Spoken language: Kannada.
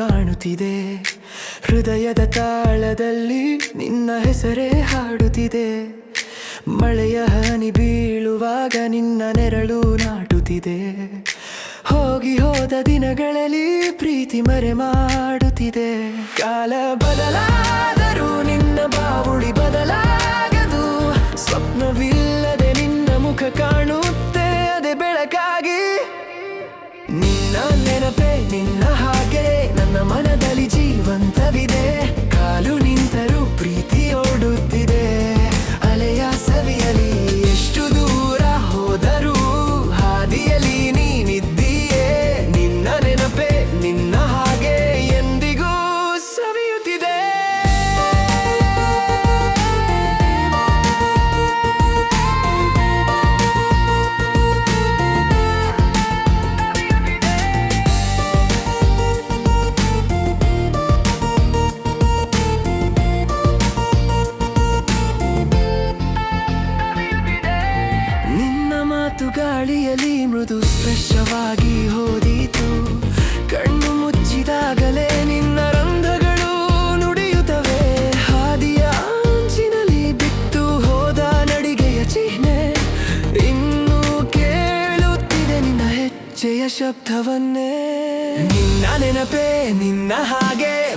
ಕಾಣುತ್ತಿದೆ. ಹೃದಯದ ತಾಳದಲ್ಲಿ ನಿನ್ನ ಹೆಸರೇ ಹಾಡುತ್ತಿದೆ. ಮಳೆಯ ಹನಿ ಬೀಳುವಾಗ ನಿನ್ನ ನೆರಳು ನಾಟುತ್ತಿದೆ. ಹೋಗಿ ಹೋದ ದಿನಗಳಲ್ಲಿ ಪ್ರೀತಿ ಮರೆ ಮಾಡುತ್ತಿದೆ. ಕಾಲ ಬದಲಾದರೂ ನಿನ್ನ ಬಾವುಳಿ ಬದಲಾಗದು. ಸ್ವಪ್ನವಿಲ್ಲದೆ ನಿನ್ನ ಮುಖ ಕಾಣುತ್ತೆ ಅದೇ ಬೆಳಕಾಗಿ. ನಿನ್ನ ನೆನಪೇ ನಿನ್ನ ಹಾಗೆ ನನ್ನ ಮನದಲ್ಲಿ ಜೀವಂತವಿದೆ. ಕಾಲು ನಿಂತರೂ ಪ್ರೀತಿ ಓಡುತ್ತಿದೆ. ಅಲೆಯ ಸವಿಯಲಿ ಎಷ್ಟು ದೂರ ಹೋದರೂ ಹಾದಿಯಲಿ ನೀನಿದ್ದೀಯೇ. ನಿನ್ನ ನೆನಪೇ ನಿನ್ನ ಹಾಗೆ ಎಂದಿಗೂ ಸವಿಯುತ್ತಿದೆ. ಗಾಳಿಯಲ್ಲಿ ಮೃದು ಸ್ಪರ್ಶವಾಗಿ ಹೋದೀತು. ಕಣ್ಣು ಮುಚ್ಚಿದಾಗಲೇ ನಿನ್ನ ರಂಧ್ರಗಳು ನುಡಿಯುತ್ತವೆ. ಹಾದಿಯ ಅಂಚಿನಲ್ಲಿ ಬಿಟ್ಟು ಹೋದ ನಡಿಗೆಯ ಚಿಹ್ನೆ ಇನ್ನೂ ಕೇಳುತ್ತಿದೆ ನಿನ್ನ ಹೆಜ್ಜೆಯ ಶಬ್ದವನ್ನೇ. ನಿನ್ನ ನೆನಪೇ ನಿನ್ನ ಹಾಗೆ